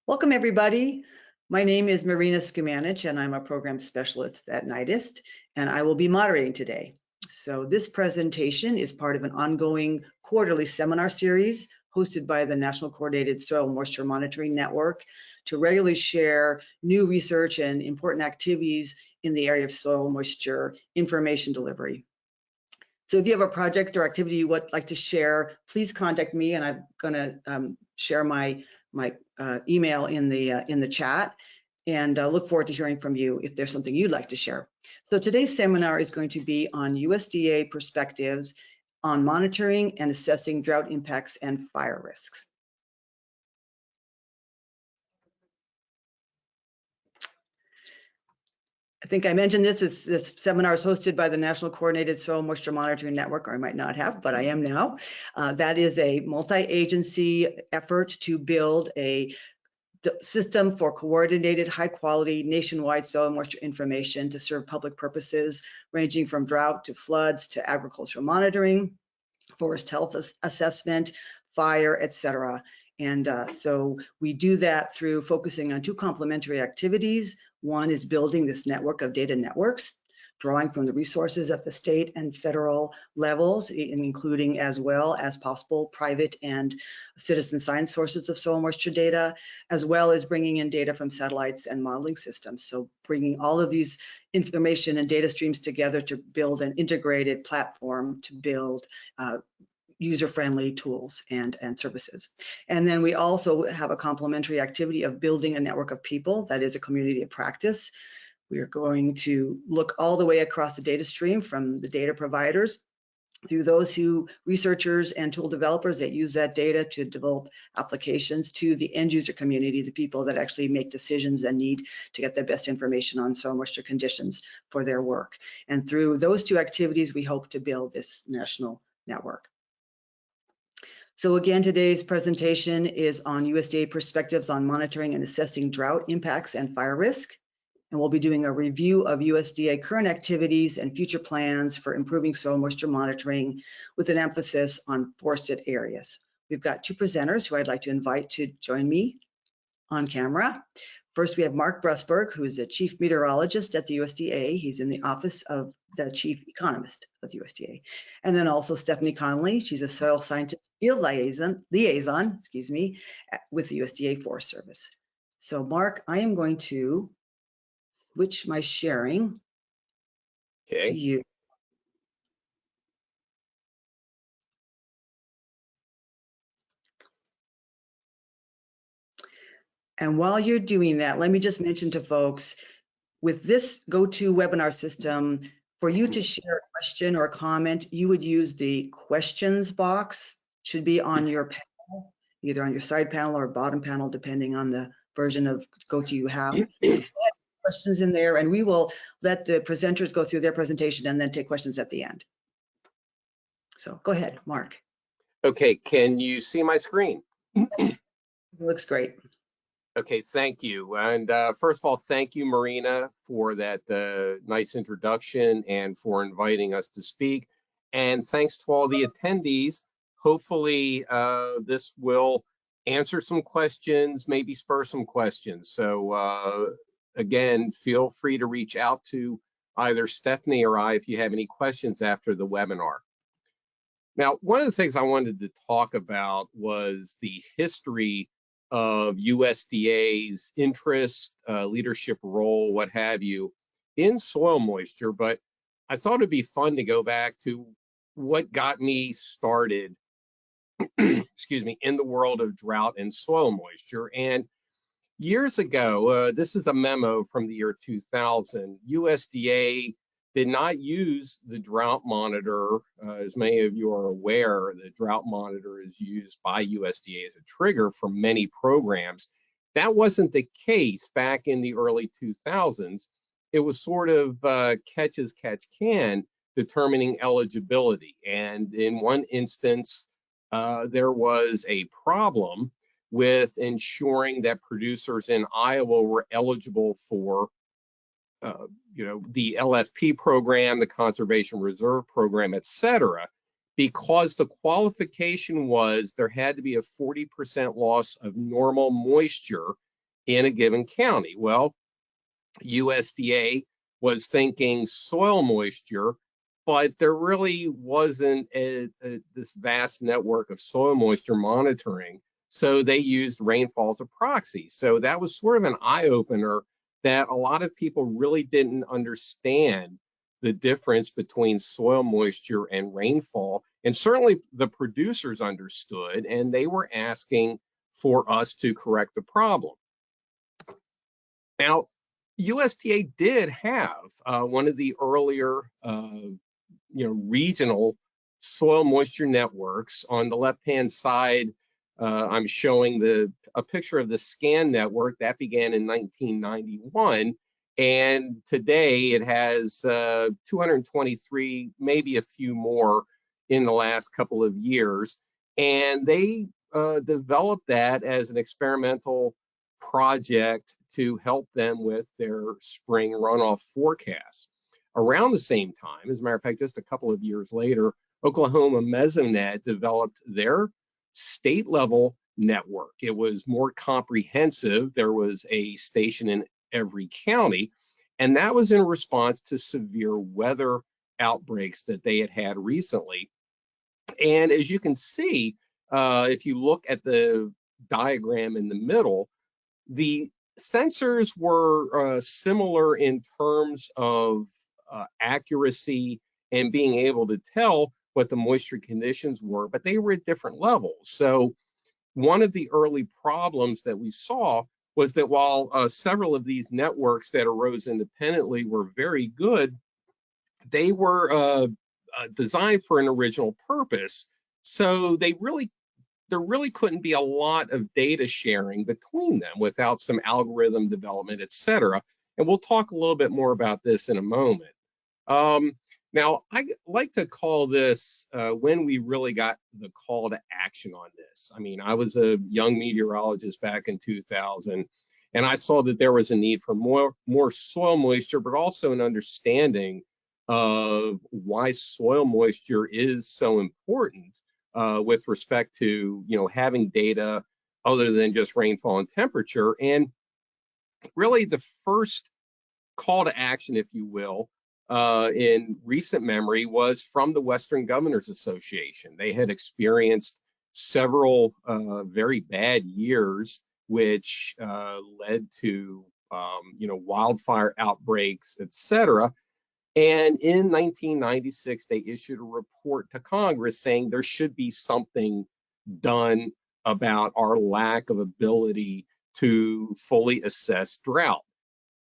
Welcome, everybody. My name is Marina Skumanich, and I'm a program specialist at NIDIST, and I will be moderating today. So this presentation is part of an ongoing quarterly seminar series hosted by the National Coordinated Soil Moisture Monitoring Network to regularly share new research and important activities in the area of soil moisture information delivery. So if you have a project or activity you would like to share, please contact me, and I'm going to share my email in the chat, and look forward to hearing from you if there's something you'd like to share. So today's seminar is going to be on USDA perspectives on monitoring and assessing drought impacts and fire risks. I think I mentioned this seminar is hosted by the National Coordinated Soil Moisture Monitoring Network, or I might not have, but I am now. That is a multi-agency effort to build a system for coordinated, high-quality, nationwide soil moisture information to serve public purposes, ranging from drought to floods to agricultural monitoring, forest health assessment, fire, etc. And so we do that through focusing on two complementary activities. One is building this network of data networks, drawing from the resources at the state and federal levels, including as well as possible private and citizen science sources of soil moisture data, as well as bringing in data from satellites and modeling systems. So bringing all of these information and data streams together to build an integrated platform to build user-friendly tools and services. And then we also have a complementary activity of building a network of people that is a community of practice. We are going to look all the way across the data stream, from the data providers through those researchers and tool developers that use that data to develop applications, to the end user community, the people that actually make decisions and need to get the best information on soil moisture conditions for their work. And through those two activities, we hope to build this national network. So again, today's presentation is on USDA perspectives on monitoring and assessing drought impacts and fire risk. And we'll be doing a review of USDA current activities and future plans for improving soil moisture monitoring with an emphasis on forested areas. We've got two presenters who I'd like to invite to join me on camera. First, we have Mark Brusberg, who is a chief meteorologist at the USDA. He's in the office of the chief economist of the USDA. And then also Stephanie Connolly, she's a soil scientist field liaison, with the USDA Forest Service. So Mark, I am going to switch my sharing to you. And while you're doing that, let me just mention to folks, with this GoToWebinar system, for you to share a question or a comment, you would use the questions box, should be on your panel, either on your side panel or bottom panel, depending on the version of GoTo you have. Questions in there, and we will let the presenters go through their presentation and then take questions at the end. So go ahead, Mark. Okay, can you see my screen? It looks great. Okay, thank you. And first of all, thank you, Marina, for that nice introduction and for inviting us to speak. And thanks to all the attendees. Hopefully this will answer some questions, maybe spur some questions. So again, feel free to reach out to either Stephanie or I if you have any questions after the webinar. Now, one of the things I wanted to talk about was the history of USDA's interest, leadership role, what have you, in soil moisture. But I thought it'd be fun to go back to what got me started, excuse me, in the world of drought and soil moisture. And years ago, this is a memo from the year 2000, USDA did not use the drought monitor. As many of you are aware, the drought monitor is used by USDA as a trigger for many programs. That wasn't the case back in the early 2000s. It was sort of catch as catch can, determining eligibility. And in one instance, there was a problem with ensuring that producers in Iowa were eligible for the LFP program, the Conservation Reserve Program, et cetera, because the qualification was there had to be a 40% loss of normal moisture in a given county. Well, USDA was thinking soil moisture, but there really wasn't this vast network of soil moisture monitoring. So they used rainfall as a proxy. So that was sort of an eye-opener that a lot of people really didn't understand the difference between soil moisture and rainfall. And certainly the producers understood, and they were asking for us to correct the problem. Now, USDA did have one of the earlier, regional soil moisture networks. On the left-hand side, I'm showing a picture of the SCAN network that began in 1991, and today it has 223, maybe a few more in the last couple of years. And they developed that as an experimental project to help them with their spring runoff forecasts. Around the same time, as a matter of fact, just a couple of years later, Oklahoma Mesonet developed their state level network. It was more comprehensive. There was a station in every county, and that was in response to severe weather outbreaks that they had had recently. And as you can see, if you look at the diagram in the middle, the sensors were similar in terms of accuracy and being able to tell what the moisture conditions were, but they were at different levels. So one of the early problems that we saw was that while several of these networks that arose independently were very good, they were designed for an original purpose. So there really couldn't be a lot of data sharing between them without some algorithm development, et cetera. And we'll talk a little bit more about this in a moment. Now, I like to call this when we really got the call to action on this. I mean, I was a young meteorologist back in 2000, and I saw that there was a need for more soil moisture, but also an understanding of why soil moisture is so important with respect to, having data other than just rainfall and temperature. And really the first call to action, if you will, in recent memory was from the Western Governors Association. They had experienced several very bad years, which led to, wildfire outbreaks, et cetera. And in 1996, they issued a report to Congress saying there should be something done about our lack of ability to fully assess drought.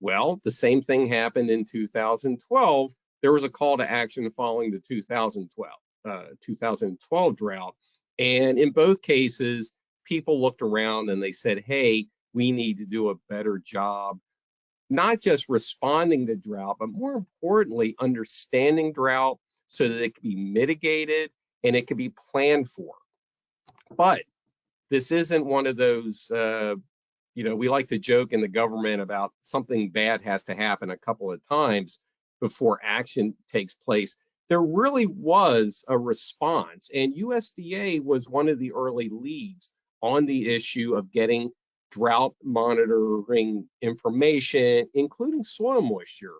Well, the same thing happened in 2012. There was a call to action following the 2012 drought. And in both cases, people looked around and they said, hey, we need to do a better job, not just responding to drought, but more importantly, understanding drought so that it can be mitigated and it can be planned for. But this isn't one of those, we like to joke in the government about something bad has to happen a couple of times before action takes place. There really was a response, and USDA was one of the early leads on the issue of getting drought monitoring information, including soil moisture,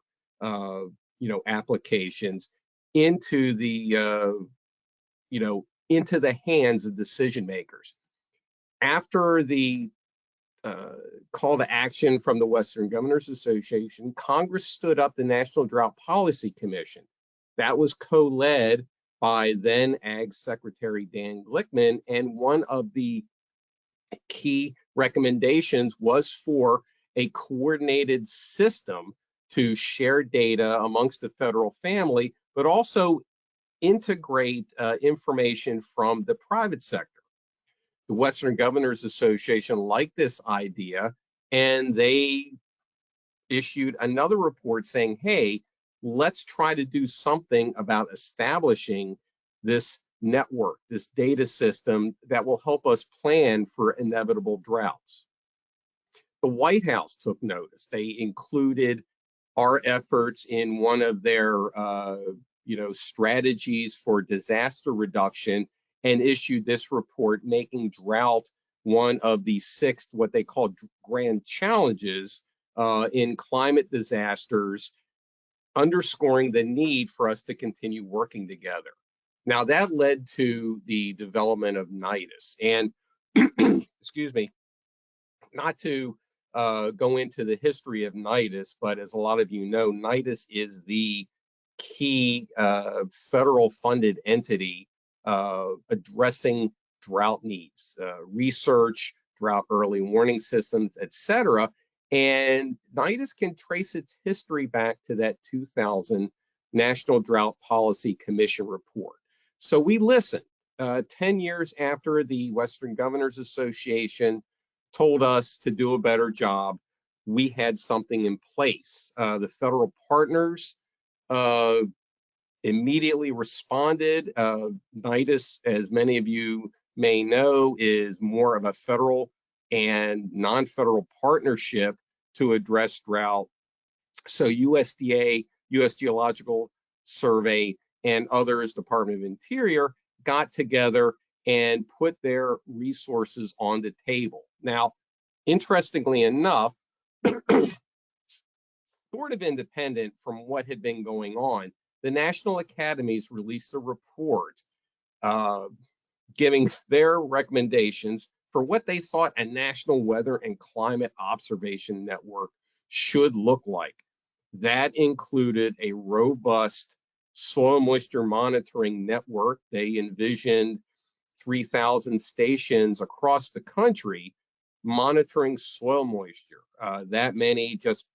applications into the, into the hands of decision makers. After the call to action from the Western Governors Association, Congress stood up the National Drought Policy Commission. That was co-led by then Ag Secretary Dan Glickman, and one of the key recommendations was for a coordinated system to share data amongst the federal family, but also integrate information from the private sector. The Western Governors Association liked this idea, and they issued another report saying, hey, let's try to do something about establishing this network, this data system that will help us plan for inevitable droughts. The White House took notice. They included our efforts in one of their strategies for disaster reduction and issued this report, making drought one of the 6 what they call grand challenges in climate disasters, underscoring the need for us to continue working together. Now that led to the development of NIDIS, and excuse me, not to go into the history of NIDIS, but as a lot of you know, NIDIS is the key federal funded entity addressing drought needs, research, drought early warning systems, etc. And NIDIS can trace its history back to that 2000 National Drought Policy Commission report. So we listened 10 years after the Western Governors Association told us to do a better job. We had something in place. The federal partners immediately responded. NIDIS, as many of you may know, is more of a federal and non-federal partnership to address drought. So USDA, U.S. Geological Survey, and others, Department of Interior, got together and put their resources on the table. Now, interestingly enough, sort of independent from what had been going on, the National Academies released a report giving their recommendations for what they thought a national weather and climate observation network should look like. That included a robust soil moisture monitoring network. They envisioned 3,000 stations across the country monitoring soil moisture. That many just,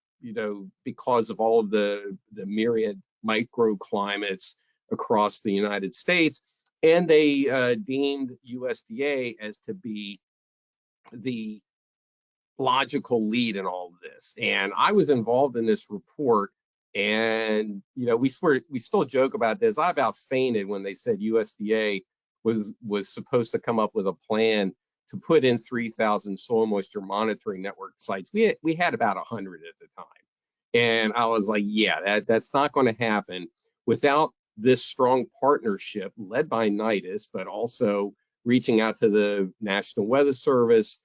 because of all of the myriad microclimates across the United States. And they deemed USDA as to be the logical lead in all of this. And I was involved in this report, and we still joke about this. I about fainted when they said USDA was supposed to come up with a plan to put in 3,000 soil moisture monitoring network sites. We had about 100 at the time, and I was like, yeah, that's not going to happen without this strong partnership led by NIDIS, but also reaching out to the National Weather Service,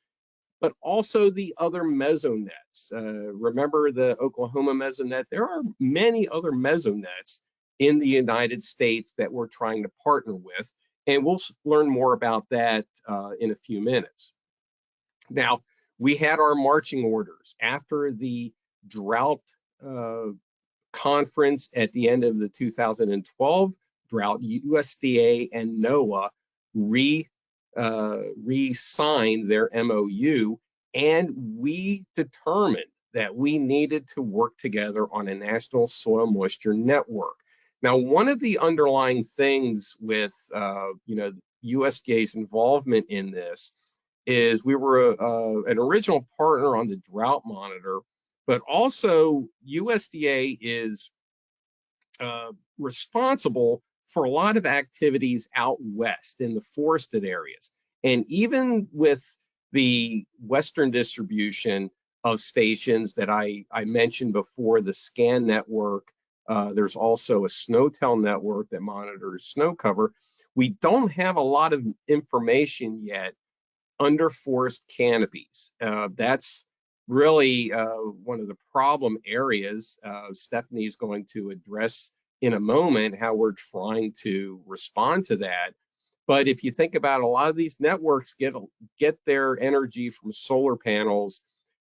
but also the other mesonets. Remember the Oklahoma mesonet? There are many other mesonets in the United States that we're trying to partner with, and we'll learn more about that in a few minutes. Now, we had our marching orders after the drought conference at the end of the 2012 drought. USDA and NOAA re-signed their MOU, and we determined that we needed to work together on a national soil moisture network. Now, one of the underlying things with USDA's involvement in this is we were an original partner on the drought monitor, but also USDA is responsible for a lot of activities out west in the forested areas. And even with the western distribution of stations that I mentioned before, the SCAN network, there's also a SNOWTEL network that monitors snow cover. We don't have a lot of information yet under forest canopies. That's really one of the problem areas. Stephanie's going to address in a moment how we're trying to respond to that. But if you think about a lot of these networks get their energy from solar panels,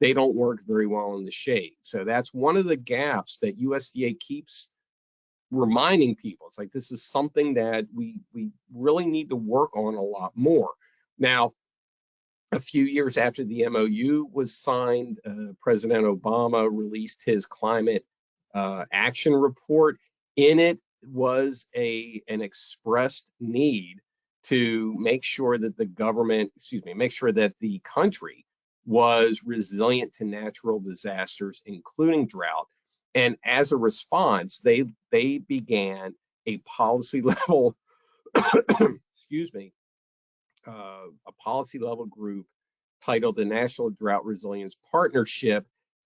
they don't work very well in the shade. So that's one of the gaps that USDA keeps reminding people. It's like, this is something that we really need to work on a lot more. Now, a few years after the MOU was signed, President Obama released his climate action report. In it was an expressed need to make sure that the country was resilient to natural disasters, including drought. And as a response, they began a policy level, a policy level group titled the National Drought Resilience Partnership,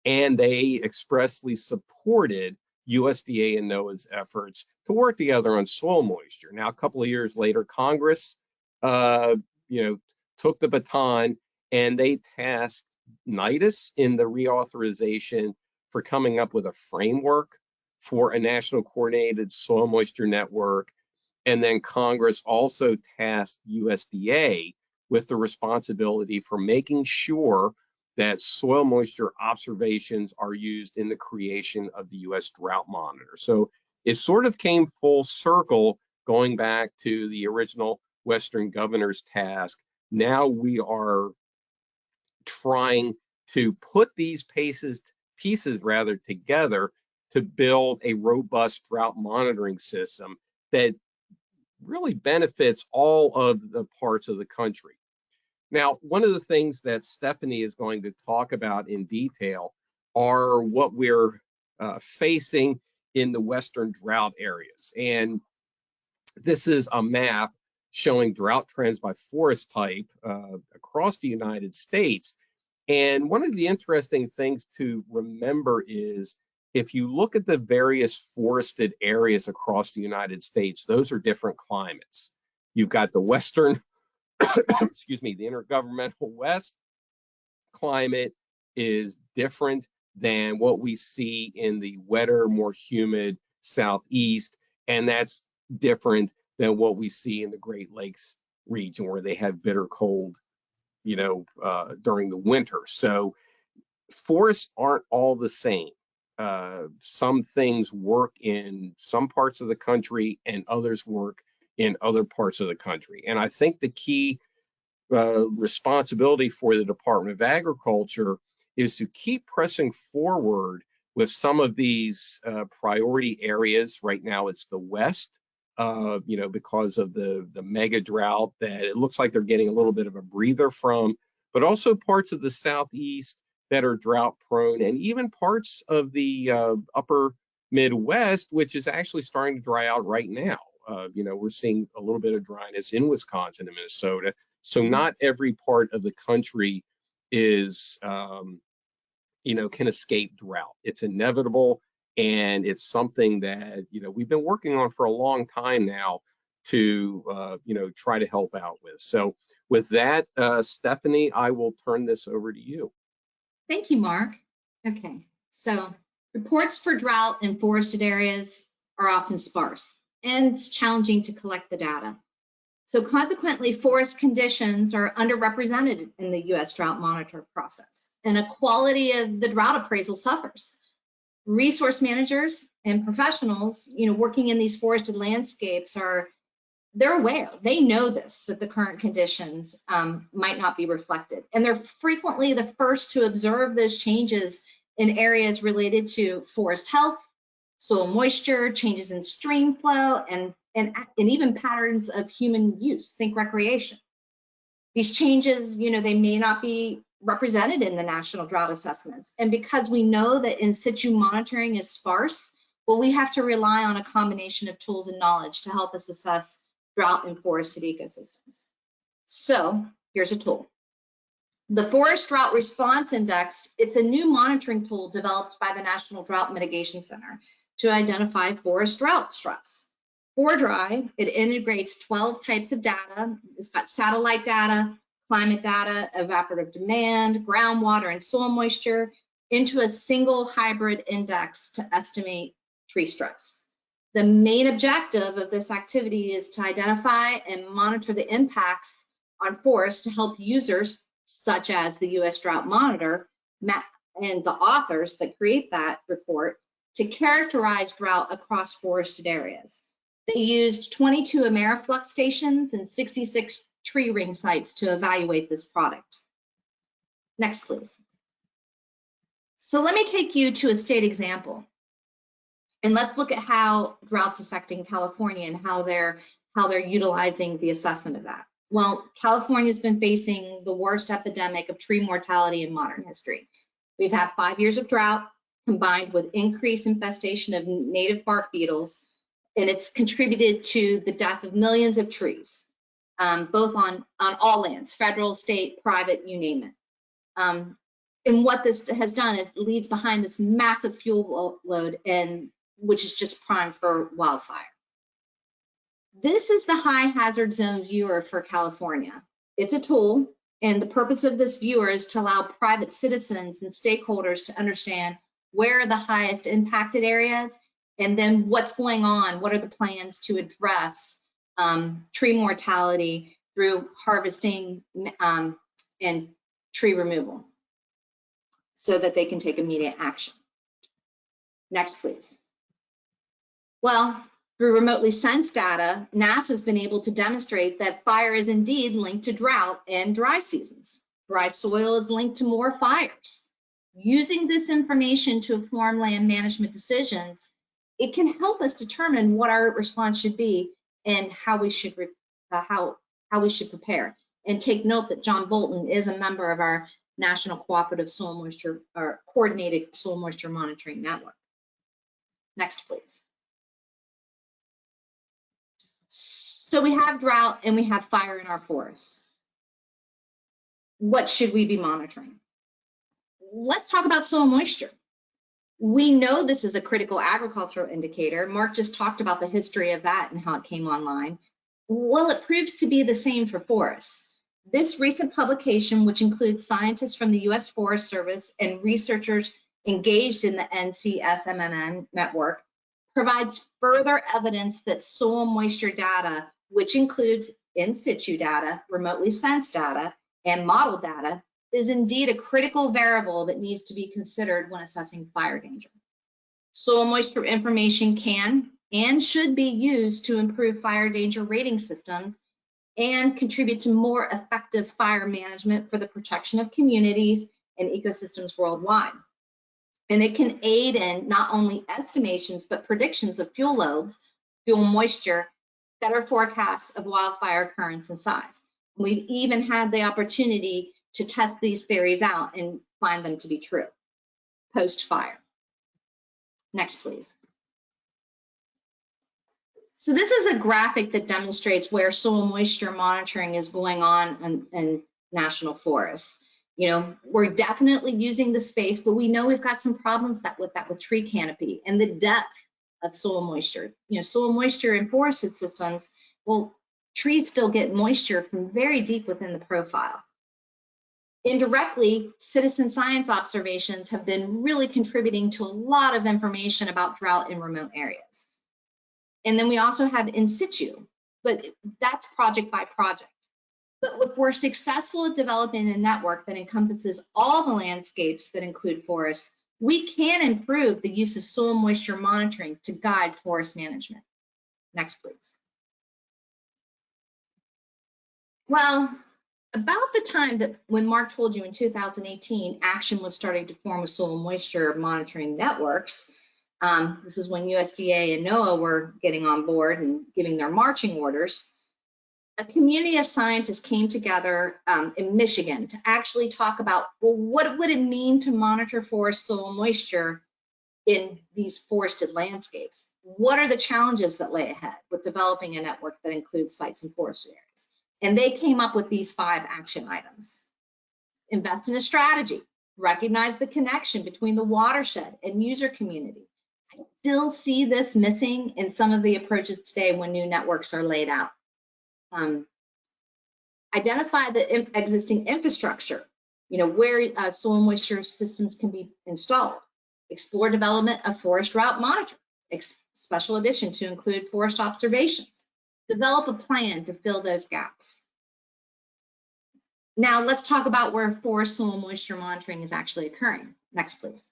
and they expressly supported USDA and NOAA's efforts to work together on soil moisture. Now, a couple of years later, Congress, took the baton and they tasked NIDIS in the reauthorization for coming up with a framework for a national coordinated soil moisture network. And then Congress also tasked USDA with the responsibility for making sure that soil moisture observations are used in the creation of the US Drought Monitor. So it sort of came full circle, going back to the original Western governor's task. Now we are trying to put these pieces together to build a robust drought monitoring system that really benefits all of the parts of the country. Now, one of the things that Stephanie is going to talk about in detail are what we're facing in the western drought areas. And this is a map showing drought trends by forest type across the United States. And one of the interesting things to remember is if you look at the various forested areas across the United States, those are different climates. You've got the western, excuse me, the intergovernmental West climate is different than what we see in the wetter, more humid Southeast, and that's different than what we see in the Great Lakes region where they have bitter cold, during the winter. So forests aren't all the same. Some things work in some parts of the country and others work in other parts of the country. And I think the key responsibility for the Department of Agriculture is to keep pressing forward with some of these priority areas. Right now it's the West, because of the mega drought that it looks like they're getting a little bit of a breather from, but also parts of the Southeast that are drought prone, and even parts of the upper Midwest, which is actually starting to dry out right now. We're seeing a little bit of dryness in Wisconsin and Minnesota. So not every part of the country is, can escape drought. It's inevitable, and it's something that, we've been working on for a long time now to, try to help out with. So with that, Stephanie, I will turn this over to you. Thank you, Mark. Okay, so reports for drought in forested areas are often sparse, and it's challenging to collect the data. So consequently, forest conditions are underrepresented in the U.S. Drought Monitor process, and a quality of the drought appraisal suffers. Resource managers and professionals, working in these forested landscapes they're aware, they know this, that the current conditions might not be reflected. And they're frequently the first to observe those changes in areas related to forest health, soil moisture, changes in stream flow, and even patterns of human use, think recreation. These changes, they may not be represented in the national drought assessments. And because we know that in situ monitoring is sparse, well, we have to rely on a combination of tools and knowledge to help us assess drought in forested ecosystems. So here's a tool. The Forest Drought Response Index, it's a new monitoring tool developed by the National Drought Mitigation Center to identify forest drought stress. For dry, it integrates 12 types of data. It's got satellite data, climate data, evaporative demand, groundwater, and soil moisture into a single hybrid index to estimate tree stress. The main objective of this activity is to identify and monitor the impacts on forests to help users, such as the U.S. Drought Monitor and the authors that create that report, to characterize drought across forested areas. They used 22 Ameriflux stations and 66 tree ring sites to evaluate this product. Next, please. So let me take you to a state example. And let's look at how drought's affecting California and how they're utilizing the assessment of that. Well, California's been facing the worst epidemic of tree mortality in modern history. We've had 5 years of drought combined with increased infestation of native bark beetles, and it's contributed to the death of millions of trees, both on all lands, federal, state, private, you name it. And what this has done, it leads behind this massive fuel load, which is just prime for wildfire. This is the high hazard zone viewer for California. It's a tool And the purpose of this viewer is to allow private citizens and stakeholders to understand where are the highest impacted areas, and then what's going on, what are the plans to address tree mortality through harvesting and tree removal so that they can take immediate action. Next, please. Well, through remotely sensed data, NASA's been able to demonstrate that fire is indeed linked to drought and dry seasons. Dry soil is linked to more fires. Using this information to inform land management decisions, it can help us determine what our response should be and how we should prepare. And take note that John Bolton is a member of our National Cooperative Soil Moisture or Coordinated Soil Moisture Monitoring Network. Next, please. So we have drought and we have fire in our forests. What should we be monitoring? Let's talk about soil moisture. We know this is a critical agricultural indicator. Mark just talked about the history of that and how it came online. Well, it proves to be the same for forests. This recent publication, which includes scientists from the U.S. Forest Service and researchers engaged in the NCSMN network, provides further evidence that soil moisture data, which includes in situ data, remotely sensed data, and model data, is indeed a critical variable that needs to be considered when assessing fire danger. Soil moisture information can and should be used to improve fire danger rating systems and contribute to more effective fire management for the protection of communities and ecosystems worldwide. And it can aid in not only estimations, but predictions of fuel loads, fuel moisture, better forecasts of wildfire occurrence and size. We've even had the opportunity to test these theories out and find them to be true post-fire. Next, please. So this is a graphic that demonstrates where soil moisture monitoring is going on in national forests. You know, we're definitely using the space, but we know we've got some problems with tree canopy and the depth of soil moisture. You know, soil moisture in forested systems, well, trees still get moisture from very deep within the profile. Indirectly, citizen science observations have been really contributing to a lot of information about drought in remote areas. And then we also have in situ, but that's project by project. But if we're successful at developing a network that encompasses all the landscapes that include forests, we can improve the use of soil moisture monitoring to guide forest management. Next, please. Well, about the time that when Mark told you in 2018, action was starting to form with soil moisture monitoring networks, this is when USDA and NOAA were getting on board and giving their marching orders. A community of scientists came together in Michigan to actually talk about, well, what would it mean to monitor forest soil moisture in these forested landscapes? What are the challenges that lay ahead with developing a network that includes sites and forest areas? And they came up with these 5 action items. Invest in a strategy, recognize the connection between the watershed and user community. I still see this missing in some of the approaches today when new networks are laid out. Identify the existing infrastructure, you know, where soil moisture systems can be installed. Explore development of forest route monitor, special edition to include forest observations. Develop a plan to fill those gaps. Now let's talk about where forest soil moisture monitoring is actually occurring. Next, please.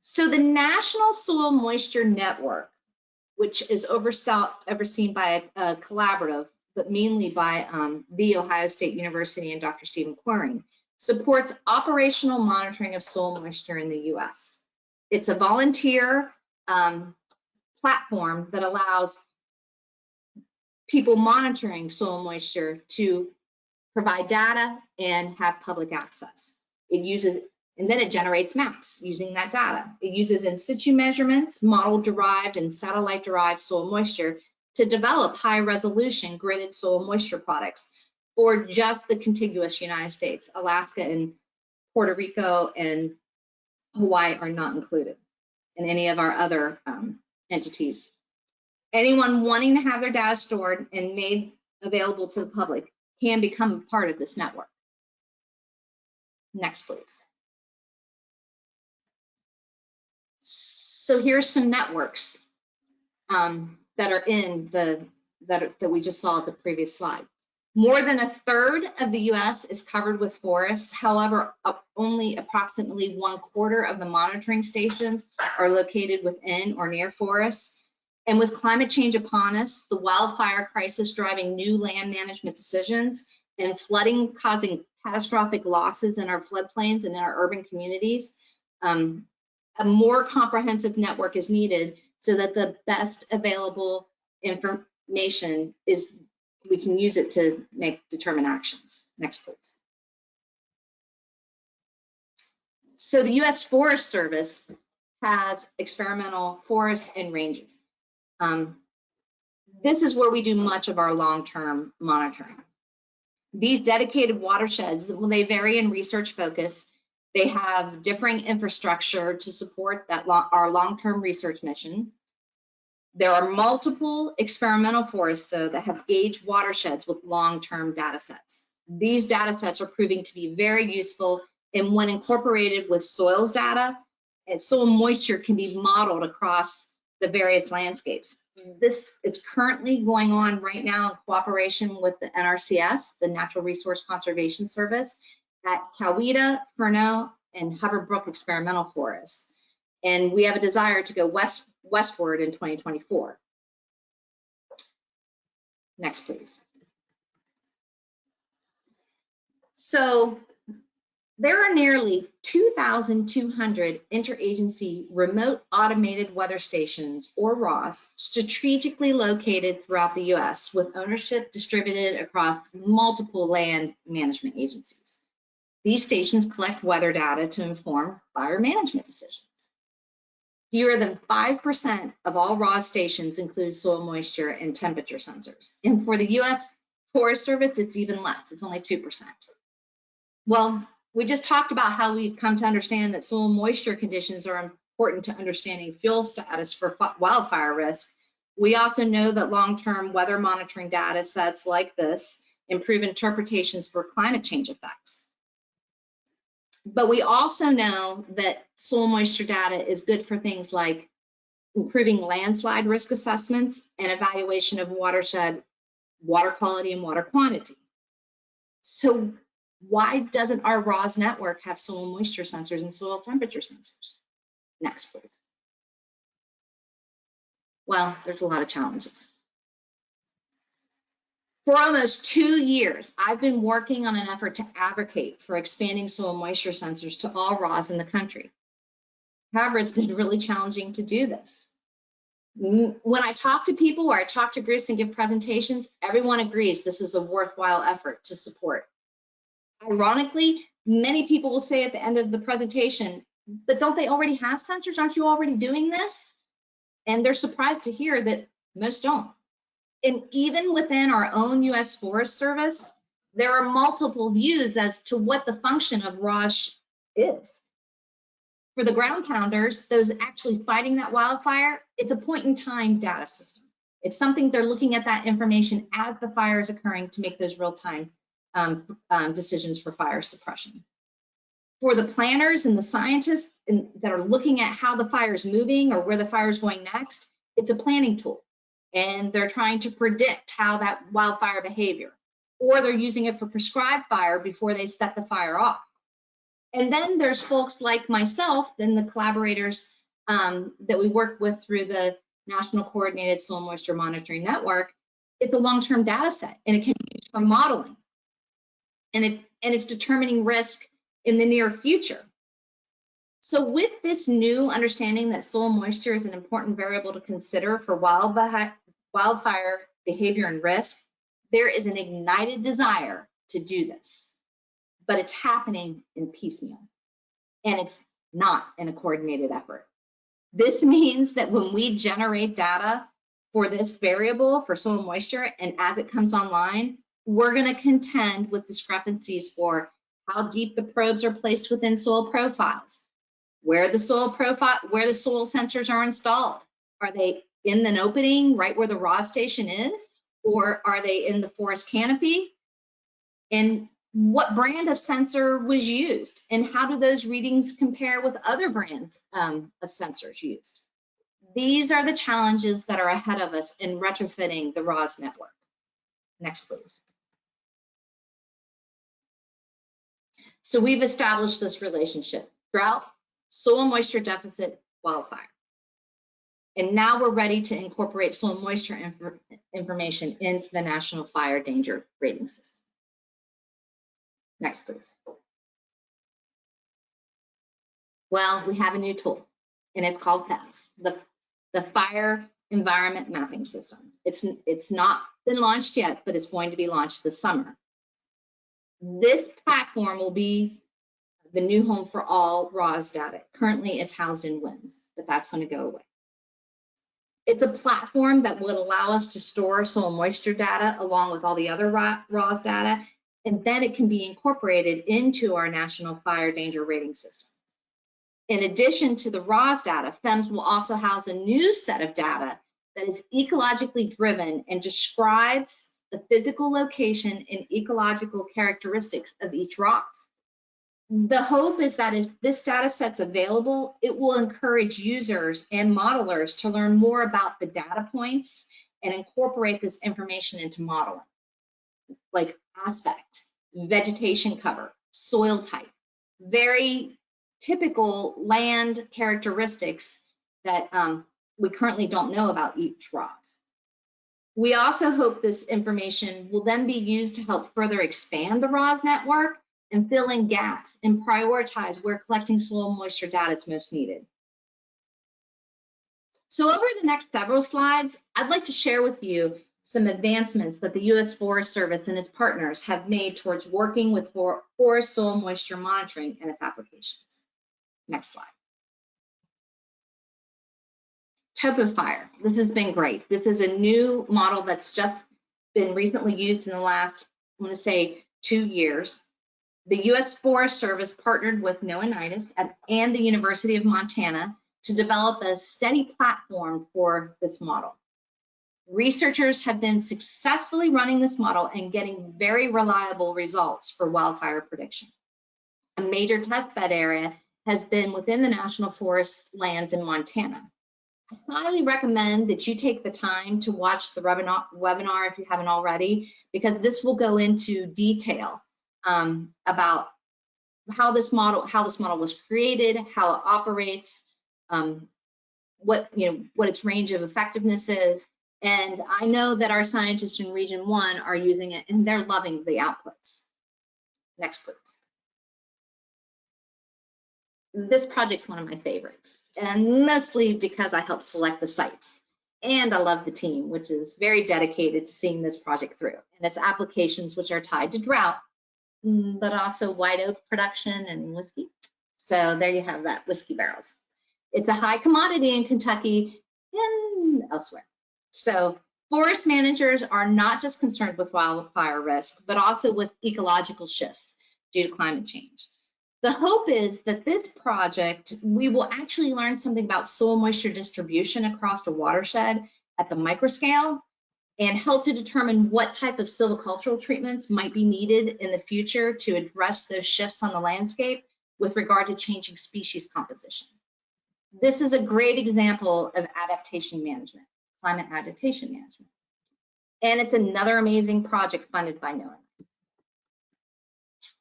So the National Soil Moisture Network, which is overseen by a collaborative, but mainly by The Ohio State University and Dr. Stephen Quering, supports operational monitoring of soil moisture in the US. It's a volunteer platform that allows people monitoring soil moisture to provide data and have public access. And then it generates maps using that data. It uses in situ measurements, model-derived and satellite-derived soil moisture to develop high-resolution gridded soil moisture products for just the contiguous United States. Alaska and Puerto Rico and Hawaii are not included in any of our other entities. Anyone wanting to have their data stored and made available to the public can become part of this network. Next, please. So here's some networks that are in that we just saw at the previous slide. More than a third of the US is covered with forests. However, only approximately 1/4 of the monitoring stations are located within or near forests. And with climate change upon us, the wildfire crisis driving new land management decisions, and flooding causing catastrophic losses in our floodplains and in our urban communities, a more comprehensive network is needed so that the best available information is, we can use it to make determined actions. Next, please. So the U.S. Forest Service has experimental forests and ranges. This is where we do much of our long-term monitoring. These dedicated watersheds, well, they vary in research focus. They have differing infrastructure to support that our long-term research mission. There are multiple experimental forests, though, that have gauged watersheds with long-term data sets. These data sets are proving to be very useful, and when incorporated with soils data, and soil moisture can be modeled across the various landscapes. This is currently going on right now in cooperation with the NRCS, the Natural Resource Conservation Service, at Coweta, Furneaux, and Hubbard Brook Experimental Forests. And we have a desire to go westward in 2024. Next, please. So there are nearly 2,200 interagency remote automated weather stations, or RAWS, strategically located throughout the US, with ownership distributed across multiple land management agencies. These stations collect weather data to inform fire management decisions. Fewer than 5% of all RAWS stations include soil moisture and temperature sensors. And for the US Forest Service, it's even less, it's only 2%. Well, we just talked about how we've come to understand that soil moisture conditions are important to understanding fuel status for wildfire risk. We also know that long-term weather monitoring data sets like this improve interpretations for climate change effects. But we also know that soil moisture data is good for things like improving landslide risk assessments and evaluation of watershed water quality and water quantity. So why doesn't our RAWS network have soil moisture sensors and soil temperature sensors? Next, please. Well, there's a lot of challenges. For almost 2 years, I've been working on an effort to advocate for expanding soil moisture sensors to all RAWS in the country. However, it's been really challenging to do this. When I talk to people or I talk to groups and give presentations, everyone agrees this is a worthwhile effort to support. Ironically, many people will say at the end of the presentation, but don't they already have sensors? Aren't you already doing this? And they're surprised to hear that most don't. And even within our own US Forest Service, there are multiple views as to what the function of RAWS is. For the ground pounders, those actually fighting that wildfire, it's a point-in-time data system. It's something they're looking at that information as the fire is occurring to make those real-time decisions for fire suppression. For the planners and the scientists that are looking at how the fire is moving or where the fire is going next, it's a planning tool. And they're trying to predict how that wildfire behavior, or they're using it for prescribed fire before they set the fire off. And then there's folks like myself and the collaborators that we work with through the National Coordinated Soil Moisture Monitoring Network. It's a long-term data set, and it can be used for modeling. And it's determining risk in the near future. So with this new understanding that soil moisture is an important variable to consider for wildfire behavior and risk, there is an ignited desire to do this. But it's happening in piecemeal, and it's not in a coordinated effort. This means that when we generate data for this variable, for soil moisture, and as it comes online, we're going to contend with discrepancies for how deep the probes are placed within soil profiles, where the soil sensors are installed. Are they in an opening right where the RAWS station is, or are they in the forest canopy? and what brand of sensor was used, and how do those readings compare with other brands of sensors used? These are the challenges that are ahead of us in retrofitting the ROS network. Next, please. So we've established this relationship: drought, soil moisture deficit, wildfire. And now we're ready to incorporate soil moisture information into the National Fire Danger Rating System. Next, please. Well, we have a new tool, and it's called FEMS, the Fire Environment Mapping System. It's not been launched yet, but it's going to be launched this summer. This platform will be the new home for all ROS data. Currently, it's housed in WINS, but that's going to go away. It's a platform that would allow us to store soil moisture data along with all the other ROS data, and then it can be incorporated into our National Fire Danger Rating System. In addition to the ROS data, FEMS will also house a new set of data that is ecologically driven and describes the physical location and ecological characteristics of each ROS. The hope is that if this data set's available, it will encourage users and modelers to learn more about the data points and incorporate this information into modeling, like aspect, vegetation cover, soil type, very typical land characteristics that we currently don't know about each ROS. We also hope this information will then be used to help further expand the ROS network and fill in gaps and prioritize where collecting soil moisture data is most needed. So over the next several slides, I'd like to share with you some advancements that the U.S. Forest Service and its partners have made towards working with forest soil moisture monitoring and its applications. Next slide. TopoFire. This has been great. This is a new model that's just been recently used in the last, I'm going to say, 2 years. The U.S. Forest Service partnered with NOAA and the University of Montana to develop a steady platform for this model. Researchers have been successfully running this model and getting very reliable results for wildfire prediction. A major testbed area has been within the national forest lands in Montana. I highly recommend that you take the time to watch the webinar if you haven't already, because this will go into detail about how this model was created, how it operates, what its range of effectiveness is. And I know that our scientists in Region 1 are using it, and they're loving the outputs. Next, please. This project's one of my favorites, and mostly because I helped select the sites. And I love the team, which is very dedicated to seeing this project through, and its applications, which are tied to drought, but also white oak production and whiskey. So there you have that, whiskey barrels. It's a high commodity in Kentucky and elsewhere. So forest managers are not just concerned with wildfire risk, but also with ecological shifts due to climate change. The hope is that this project, we will actually learn something about soil moisture distribution across a watershed at the microscale, and help to determine what type of silvicultural treatments might be needed in the future to address those shifts on the landscape with regard to changing species composition. This is a great example of adaptation management, climate adaptation management. And it's another amazing project funded by NOAA.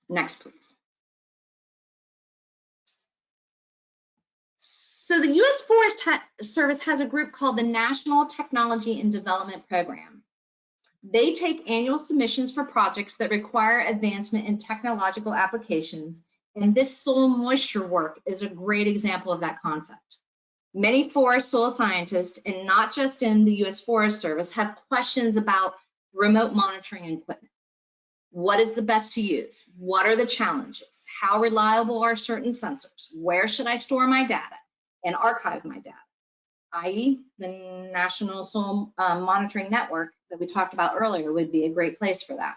Next, please. So the U.S. Forest Service has a group called the National Technology and Development Program. They take annual submissions for projects that require advancement in technological applications, and this soil moisture work is a great example of that concept. Many forest soil scientists, and not just in the U.S. Forest Service, have questions about remote monitoring equipment. What is the best to use? What are the challenges? How reliable are certain sensors? Where should I store my data and archive my data? i.e. the National Soil Monitoring Network that we talked about earlier would be a great place for that.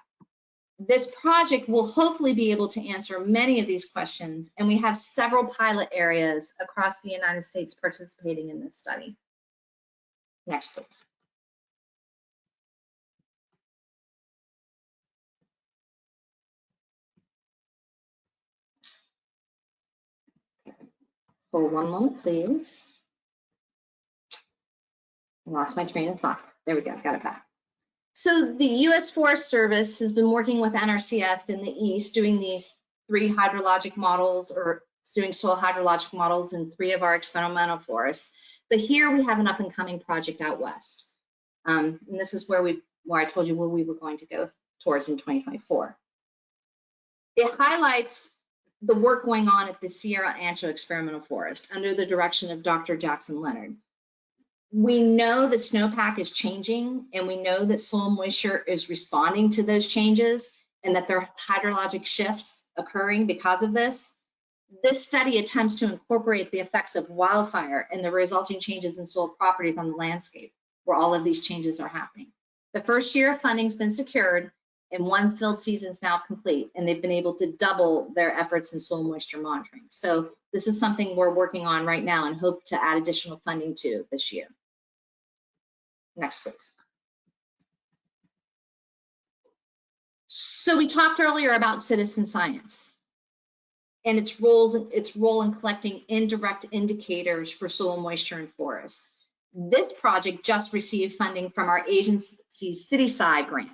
This project will hopefully be able to answer many of these questions, and we have several pilot areas across the United States participating in this study. Next, please. Hold one moment, please. I lost my train of thought. There we go, got it back. So the U.S. Forest Service has been working with NRCS in the east, doing these 3 hydrologic models, or doing soil hydrologic models in 3 of our experimental forests. But here we have an up and coming project out west. And this is where I told you where we were going to go towards in 2024. It highlights the work going on at the Sierra Ancho Experimental Forest under the direction of Dr. Jackson Leonard. We know that snowpack is changing, and we know that soil moisture is responding to those changes, and that there are hydrologic shifts occurring because of this. This study attempts to incorporate the effects of wildfire and the resulting changes in soil properties on the landscape, where all of these changes are happening. The first year of funding has been secured, and 1 field season is now complete, and they've been able to double their efforts in soil moisture monitoring. So this is something we're working on right now and hope to add additional funding to this year. Next, please. So we talked earlier about citizen science and its role in collecting indirect indicators for soil moisture in forests. This project just received funding from our agency's Cityside grant.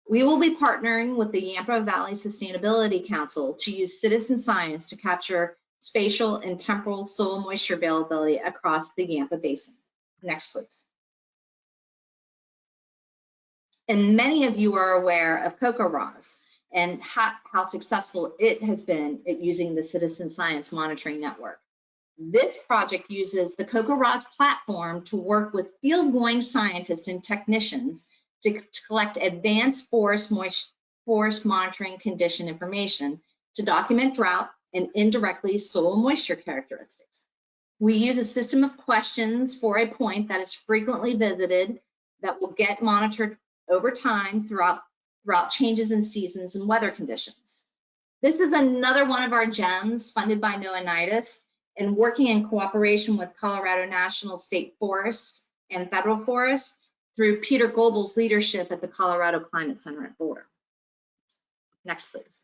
We will be partnering with the Yampa Valley Sustainability Council to use citizen science to capture spatial and temporal soil moisture availability across the Yampa Basin. Next, please. And many of you are aware of CocoRa's and how successful it has been at using the Citizen Science Monitoring Network. This project uses the CocoRa's platform to work with field-going scientists and technicians to collect advanced forest monitoring condition information to document drought and indirectly soil moisture characteristics. We use a system of questions for a point that is frequently visited that will get monitored over time throughout changes in seasons and weather conditions. This is another one of our gems funded by NOAA and working in cooperation with Colorado National State Forest and Federal Forest through Peter Goebel's leadership at the Colorado Climate Center at Boulder. Next, please.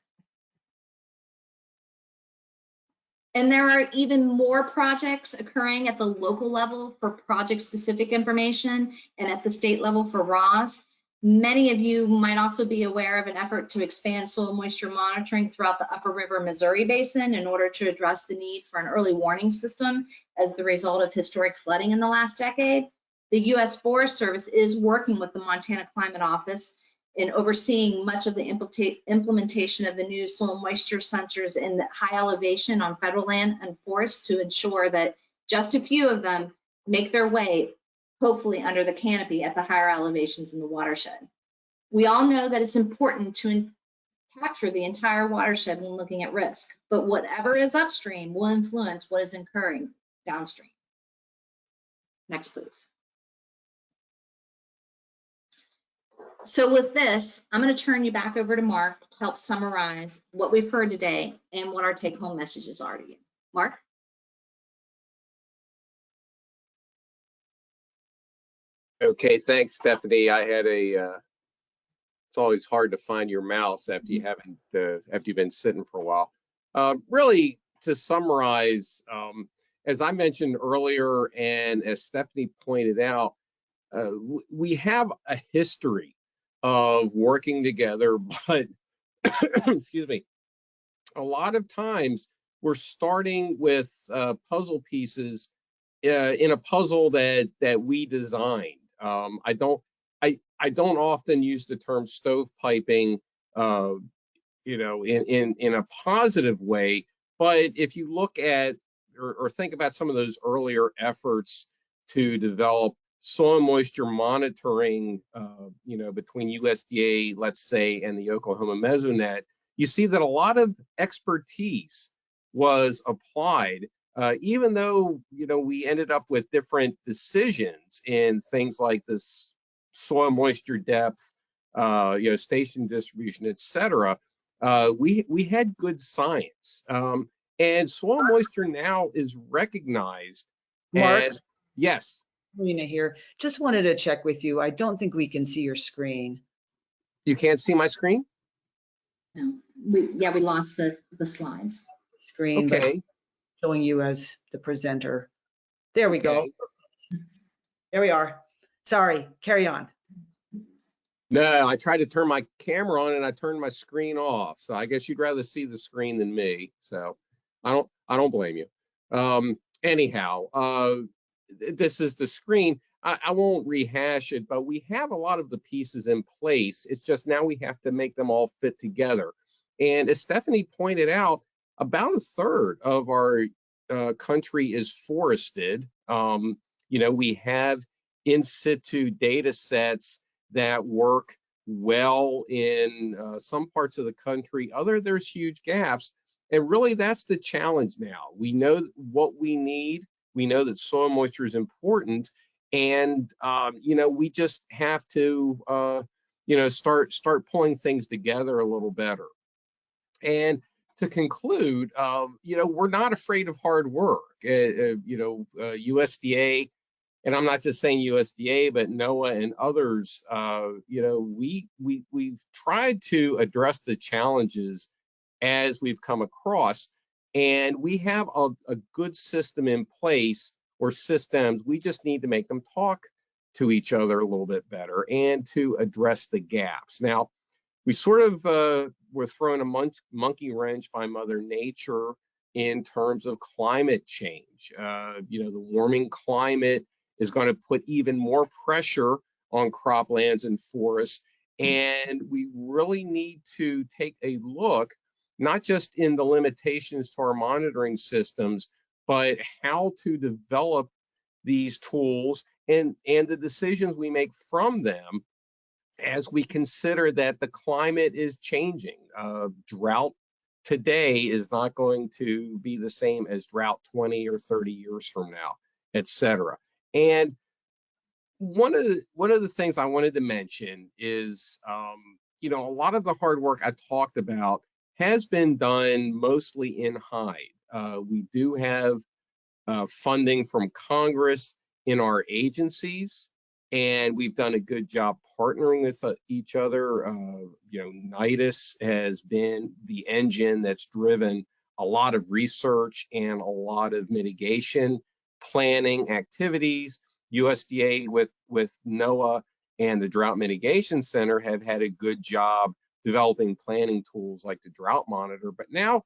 And there are even more projects occurring at the local level for project-specific information and at the state level for RAWs. Many of you might also be aware of an effort to expand soil moisture monitoring throughout the Upper River Missouri Basin in order to address the need for an early warning system as the result of historic flooding in the last decade. The U.S. Forest Service is working with the Montana Climate Office in overseeing much of the implementation of the new soil moisture sensors in the high elevation on federal land and forests to ensure that just a few of them make their way hopefully under the canopy at the higher elevations in the watershed. We all know that it's important to capture the entire watershed when looking at risk, but whatever is upstream will influence what is occurring downstream. Next, please. So with this, I'm going to turn you back over to Mark to help summarize what we've heard today and what our take-home messages are to you. Mark? Okay, thanks, Stephanie. I had it's always hard to find your mouse after you've been sitting for a while. Really, to summarize, as I mentioned earlier, and as Stephanie pointed out, we have a history of working together, but excuse me, a lot of times we're starting with puzzle pieces in a puzzle that we designed. I don't often use the term stovepiping, in a positive way. But if you look at or think about some of those earlier efforts to develop soil moisture monitoring, between USDA, let's say, and the Oklahoma Mesonet, you see that a lot of expertise was applied. Even though, we ended up with different decisions in things like this soil moisture depth, station distribution, et cetera, we had good science. And soil moisture now is recognized. Mark? And, yes. Marina here. Just wanted to check with you. I don't think we can see your screen. You can't see my screen? No, we lost the slides. Screen. Okay. showing you as the presenter. There we go. Okay. There we are. Sorry, carry on. No, I tried to turn my camera on and I turned my screen off. So I guess you'd rather see the screen than me. So I don't blame you. Anyhow, this is the screen. I won't rehash it, but we have a lot of the pieces in place. It's just now we have to make them all fit together. And as Stephanie pointed out, about a third of our country is forested. We have in situ data sets that work well in some parts of the country. There's huge gaps. And really, that's the challenge now. We know what we need. We know that soil moisture is important. And, we just have to, start pulling things together a little better. And to conclude, we're not afraid of hard work. USDA, and I'm not just saying USDA, but NOAA and others, we've tried to address the challenges as we've come across, and we have a good system in place, or systems. We just need to make them talk to each other a little bit better and to address the gaps. Now, we sort of were thrown a monkey wrench by Mother Nature in terms of climate change. The warming climate is going to put even more pressure on croplands and forests. And we really need to take a look, not just in the limitations to our monitoring systems, but how to develop these tools and the decisions we make from them as we consider that the climate is changing. Drought today is not going to be the same as drought 20 or 30 years from now, et cetera. And one of the things I wanted to mention is, a lot of the hard work I talked about has been done mostly in hide. We do have funding from Congress in our agencies, and we've done a good job partnering with each other. NIDIS has been the engine that's driven a lot of research and a lot of mitigation planning activities. USDA with NOAA and the Drought Mitigation Center have had a good job developing planning tools like the Drought Monitor. But now,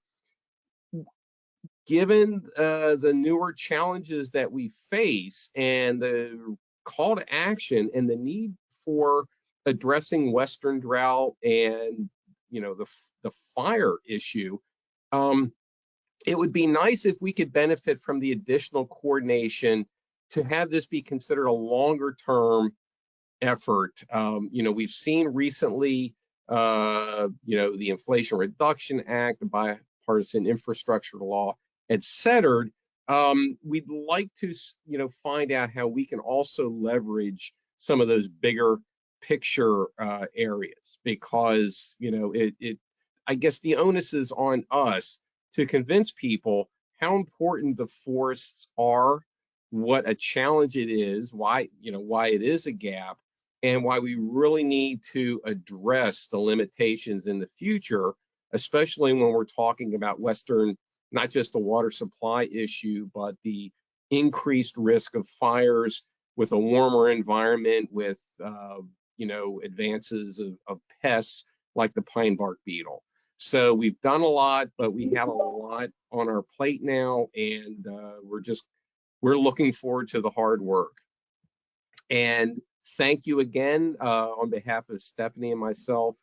given the newer challenges that we face and the call to action and the need for addressing Western drought and the fire issue, it would be nice if we could benefit from the additional coordination to have this be considered a longer term effort. We've seen recently, the Inflation Reduction Act, the Bipartisan Infrastructure Law, et cetera. We'd like to, find out how we can also leverage some of those bigger picture areas, because, I guess the onus is on us to convince people how important the forests are, what a challenge it is, why it is a gap, and why we really need to address the limitations in the future, especially when we're talking about Western, not just the water supply issue, but the increased risk of fires with a warmer environment, with advances of pests like the pine bark beetle. So we've done a lot, but we have a lot on our plate now, and we're looking forward to the hard work. And thank you again on behalf of Stephanie and myself.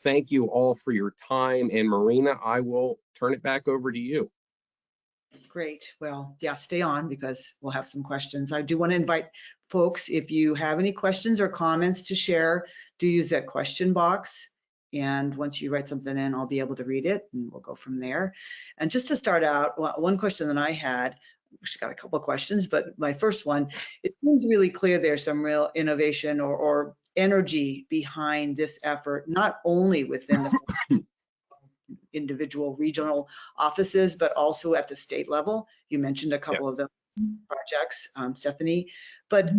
Thank you all for your time. And Marina, I will turn it back over to you. Great. Well, yeah, stay on because we'll have some questions. I do want to invite folks, if you have any questions or comments to share, do use that question box. And once you write something in, I'll be able to read it and we'll go from there. And just to start out, one question that I had, she got a couple of questions, but my first one, it seems really clear there's some real innovation or energy behind this effort, not only within the individual regional offices, but also at the state level. You mentioned a couple of the projects, Stephanie, but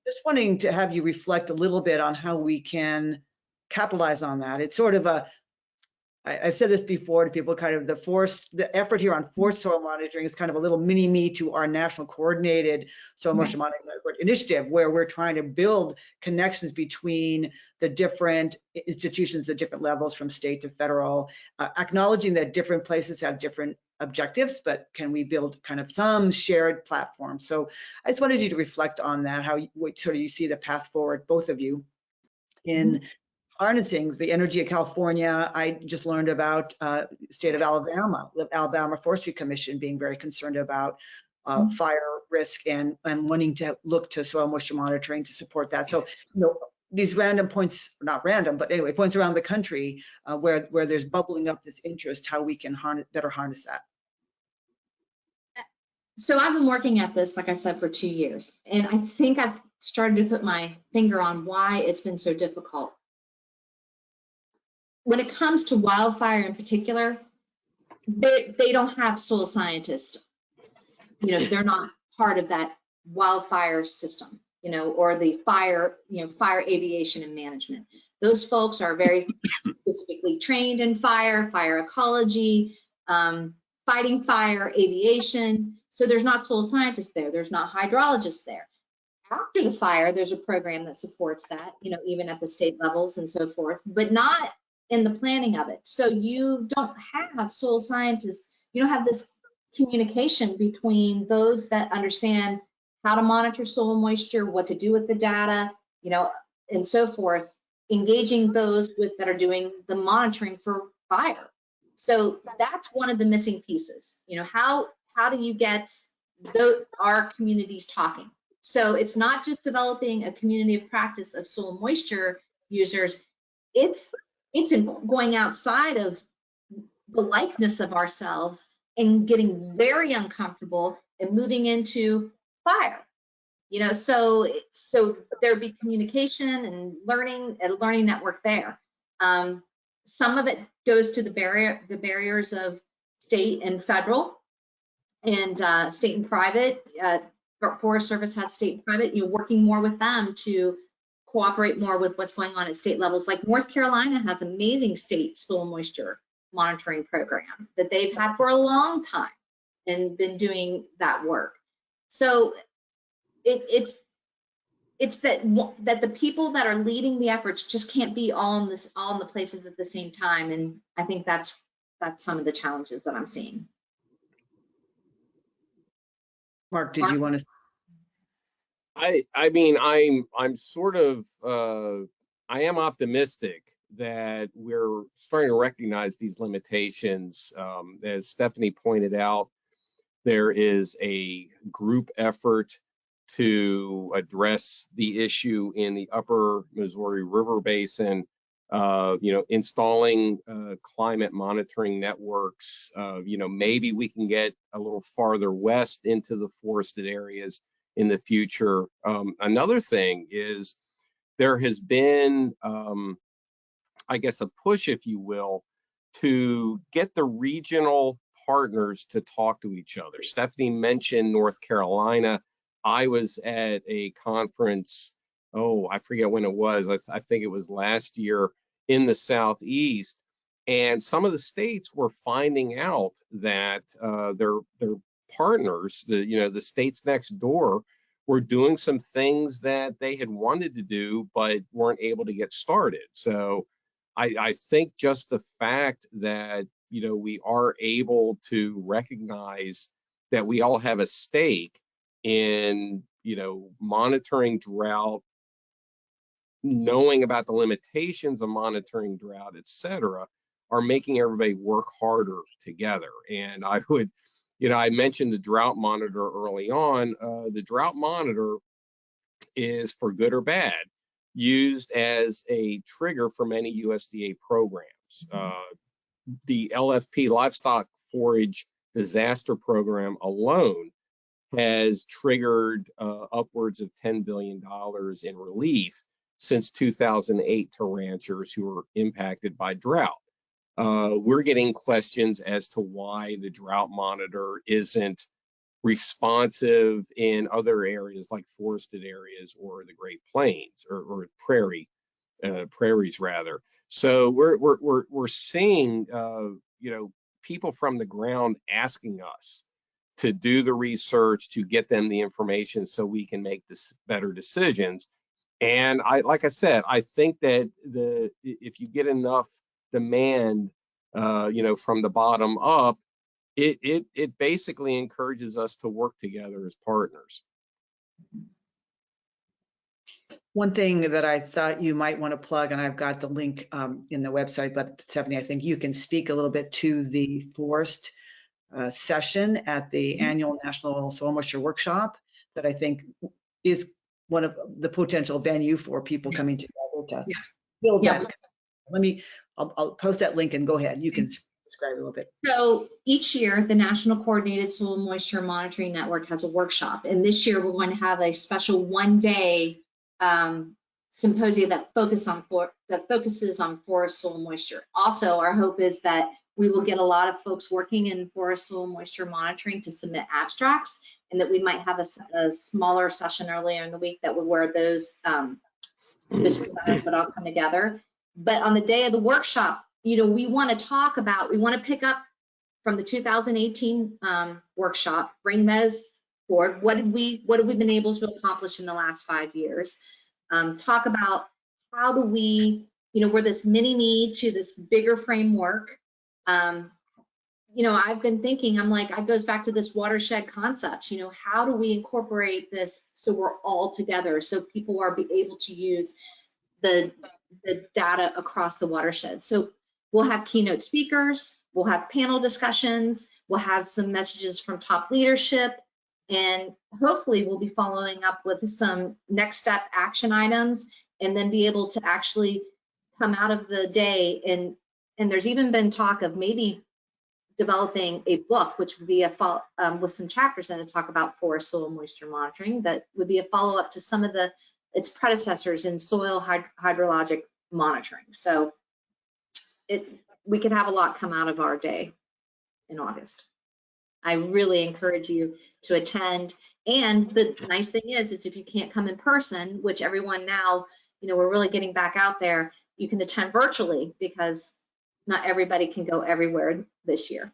just wanting to have you reflect a little bit on how we can capitalize on that. It's sort of I've said this before to people, kind of the effort here on forest soil monitoring is kind of a little mini-me to our national coordinated soil moisture monitoring network initiative, where we're trying to build connections between the different institutions at different levels from state to federal, acknowledging that different places have different objectives, but can we build kind of some shared platform? So I just wanted you to reflect on that, how you see the path forward, both of you, in harnessing the energy of California. I just learned about state of Alabama, the Alabama Forestry Commission being very concerned about fire risk and wanting to look to soil moisture monitoring to support that. So, these random points, not random, but anyway, points around the country where there's bubbling up this interest, how we can better harness that. So I've been working at this, like I said, for 2 years, and I think I've started to put my finger on why it's been so difficult. When it comes to wildfire in particular, they don't have soil scientists. They're not part of that wildfire system, or the fire, fire aviation and management. Those folks are very specifically trained in fire ecology, fighting fire, aviation. So there's not soil scientists there. There's not hydrologists there. After the fire, there's a program that supports that, even at the state levels and so forth, but not in the planning of it. So you don't have soil scientists. You don't have this communication between those that understand how to monitor soil moisture, what to do with the data, and so forth, engaging those that are doing the monitoring for fire. So that's one of the missing pieces. How do you get our communities talking? So it's not just developing a community of practice of soil moisture users. It's going outside of the likeness of ourselves and getting very uncomfortable and moving into fire. So there'd be communication and a learning network there. Some of it goes to the barriers of state and federal, and state and private. Forest Service has state and private. Working more with them to cooperate more with what's going on at state levels. Like North Carolina has amazing state soil moisture monitoring program that they've had for a long time and been doing that work. So it's that the people that are leading the efforts just can't be all in the places at the same time, and I think that's some of the challenges that I'm seeing. Mark, did you want to? I mean, I'm sort of I am optimistic that we're starting to recognize these limitations. As Stephanie pointed out, there is a group effort to address the issue in the upper Missouri River Basin, installing climate monitoring networks. Maybe we can get a little farther west into the forested areas in the future. Another thing is there has been, I guess, a push, if you will, to get the regional partners to talk to each other. Stephanie mentioned North Carolina. I was at a conference, I forget when it was. I think it was last year in the Southeast. And some of the states were finding out that their partners, the states next door, were doing some things that they had wanted to do but weren't able to get started. So I think just the fact that we are able to recognize that we all have a stake in monitoring drought, knowing about the limitations of monitoring drought, et cetera, are making everybody work harder together. And I would, I mentioned the drought monitor early on. The drought monitor is, for good or bad, used as a trigger for many USDA programs. The LFP, Livestock Forage Disaster Program alone, has triggered upwards of $10 billion in relief since 2008 to ranchers who were impacted by drought. We're getting questions as to why the drought monitor isn't responsive in other areas like forested areas or the Great Plains or prairies rather. So we're seeing you know, people from the ground asking us to do the research, to get them the information so we can make this better decisions. And like I said, I think that if you get enough demand, you know, from the bottom up, it basically encourages us to work together as partners. One thing that I thought you might want to plug, and I've got the link in the website, but Stephanie, I think you can speak a little bit to the forest session at the annual National Soil Moisture Workshop that I think is one of the potential venue for people coming together to build that. I'll post that link and go ahead. You can describe a little bit. So each year, the National Coordinated Soil Moisture Monitoring Network has a workshop. And this year, we're going to have a special one-day symposium that focuses on forest soil moisture. Also, our hope is that we will get a lot of folks working in forest soil moisture monitoring to submit abstracts, and that we might have a smaller session earlier in the week that would where those presenters would all come together. But on the day of the workshop, you know, we want to pick up from the 2018 workshop, bring those forward. What have we been able to accomplish in the last 5 years? Talk about how do we, you know, we're this mini-me to this bigger framework. You know, I've been thinking, I'm like, it goes back to this watershed concept. You know, how do we incorporate this so we're all together, so people are able to use the data across the watershed? So we'll have keynote speakers, we'll have panel discussions, we'll have some messages from top leadership, and hopefully we'll be following up with some next step action items, and then be able to actually come out of the day. And there's even been talk of maybe developing a book, which would be with some chapters in it, talk about forest soil moisture monitoring, that would be a follow-up to some of its predecessors in soil hydrologic monitoring. So we could have a lot come out of our day in August. I really encourage you to attend. And the nice thing is if you can't come in person, which everyone now, you know, we're really getting back out there, you can attend virtually, because not everybody can go everywhere this year.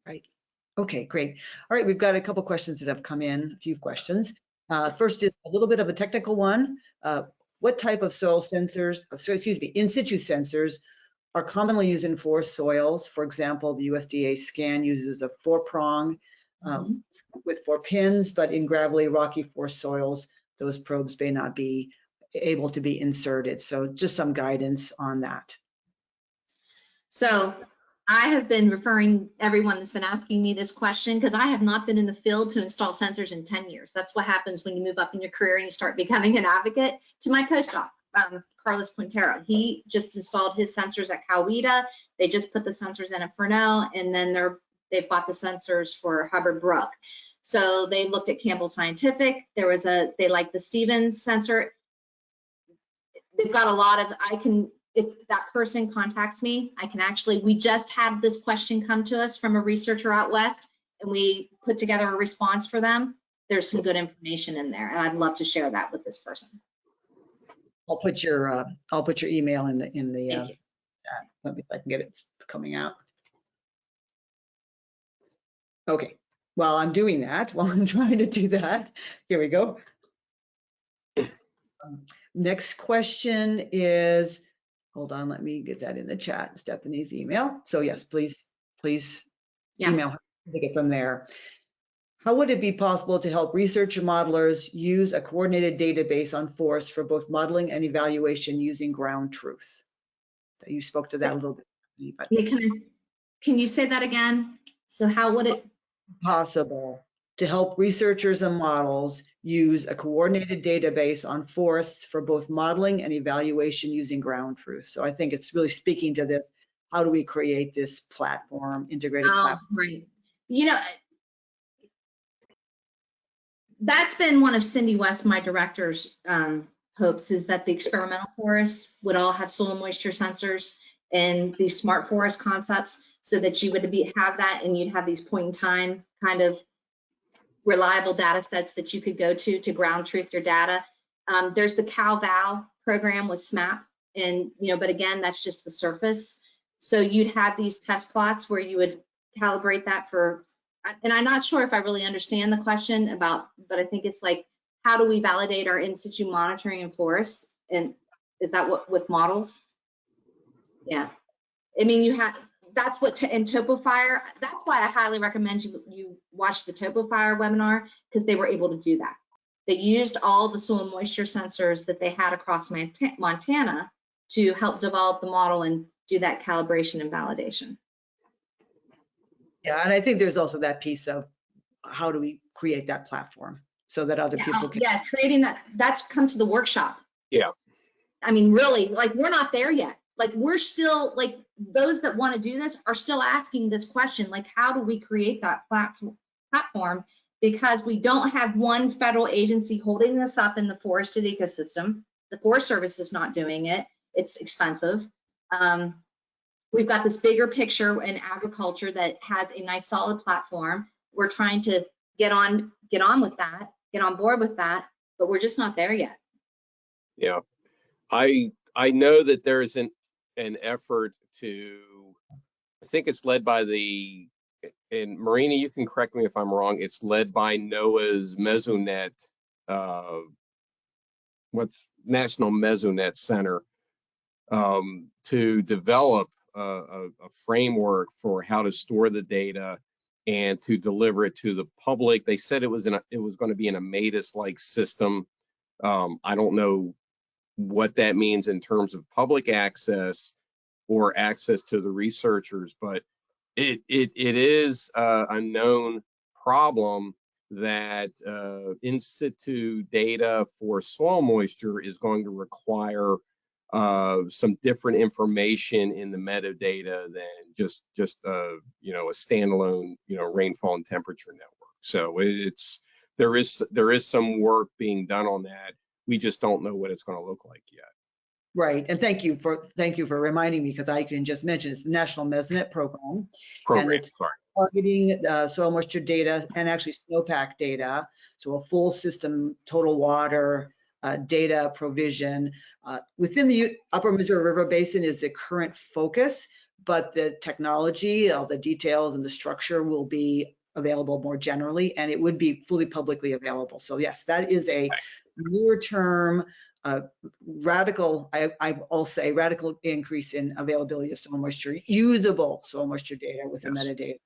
Right. Okay, great. All right, we've got a couple questions that have come in, a few questions. First is a little bit of a technical one. What type of soil sensors, in situ sensors are commonly used in forest soils? For example, the USDA scan uses a 4-prong with 4 pins, but in gravelly, rocky forest soils, those probes may not be able to be inserted. So just some guidance on that. So I have been referring everyone that's been asking me this question, because I have not been in the field to install sensors in 10 years. That's what happens when you move up in your career and you start becoming an advocate. To my postdoc, Carlos Quintero, he just installed his sensors at Coweta. They just put the sensors in at Fresno, and then they've bought the sensors for Hubbard Brook. So they looked at Campbell Scientific. They like the Stevens sensor. They've got a lot of, if that person contacts me, we just had this question come to us from a researcher out west, and we put together a response for them. There's some good information in there, and I'd love to share that with this person. I'll put your email in the chat. Let me, if I can get it coming out. Okay, while I'm doing that, while I'm trying to do that, here we go. Next question is, hold on, let me get that in the chat, Stephanie's email. So yes, please email her, take it from there. How would it be possible to help research and modelers use a coordinated database on forests for both modeling and evaluation using ground truth? You spoke to that a little bit. But yeah, can you say that again? So how would it possible to help researchers and models use a coordinated database on forests for both modeling and evaluation using ground truth? So I think it's really speaking to this. How do we create this platform, integrated platform? Right. You know, that's been one of Cindy West, my director's hopes, is that the experimental forests would all have soil moisture sensors and these smart forest concepts, so that you would have that, and you'd have these point in time kind of reliable data sets that you could go to ground truth your data. There's the CalVal program with SMAP, And, but again, that's just the surface. So you'd have these test plots where you would calibrate that for, and I'm not sure if I really understand the question about, but I think it's like, how do we validate our in situ monitoring in forests? And is that what with models? Yeah. I mean, that's what in TopoFire, that's why I highly recommend you watch the TopoFire webinar, because they were able to do that. They used all the soil moisture sensors that they had across Montana to help develop the model and do that calibration and validation. Yeah, and I think there's also that piece of how do we create that platform so that other people can. Yeah, creating that's come to the workshop. Yeah. I mean, really, like, we're not there yet. Like, we're still, like, those that want to do this are still asking this question, like, how do we create that platform? Because we don't have one federal agency holding this up in the forested ecosystem. The Forest Service is not doing it. It's expensive. We've got this bigger picture in agriculture that has a nice solid platform. We're trying to get on with that, get on board with that, but we're just not there yet. Yeah, I know that there's an effort to, I think it's led by and Marina, you can correct me if I'm wrong, it's led by NOAA's Mesonet, National Mesonet Center, to develop a framework for how to store the data and to deliver it to the public. They said it was going to be in a MADIS-like system. I don't know what that means in terms of public access or access to the researchers, but it is a known problem that in situ data for soil moisture is going to require some different information in the metadata than just a standalone rainfall and temperature network. So there is some work being done on that. We just don't know what it's going to look like yet. Right, and thank you for reminding me, because I can just mention it's the National Mesonet Program, and it's targeting soil moisture data and actually snowpack data, so a full system total water data provision within the Upper Missouri River Basin is the current focus, but the technology, all the details and the structure will be available more generally, and it would be fully publicly available. So yes, that is a near term radical, I'll say radical increase in availability of soil moisture, usable soil moisture data with the metadata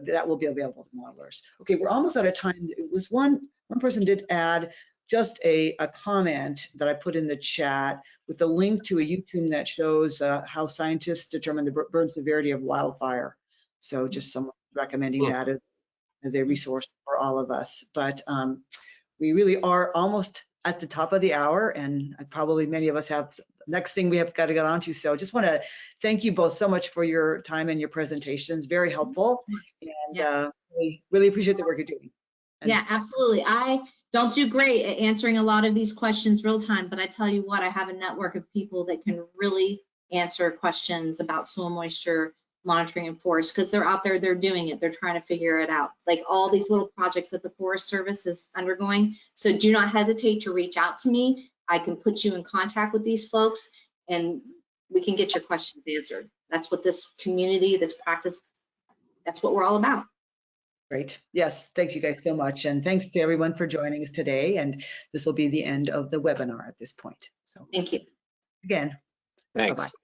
that will be available to modelers. Okay, we're almost out of time. It was one person did add just a comment that I put in the chat with a link to a YouTube that shows how scientists determine the burn severity of wildfire. So just someone recommending that as a resource for all of us. But we really are almost at the top of the hour, and probably many of us have next thing we have got to get on to. So just want to thank you both so much for your time and your presentations. Very helpful, and we really appreciate the work you're doing. And yeah, absolutely. I don't do great at answering a lot of these questions real time, but I tell you what, I have a network of people that can really answer questions about soil moisture monitoring in forest, because they're out there, they're doing it, they're trying to figure it out, like all these little projects that the Forest Service is undergoing. So do not hesitate to reach out to me. I can put you in contact with these folks and we can get your questions answered. That's what this community, this practice, that's what we're all about. Great. Yes, thanks you guys so much. And thanks to everyone for joining us today. And this will be the end of the webinar at this point. So thank you. Again, thanks. bye-bye.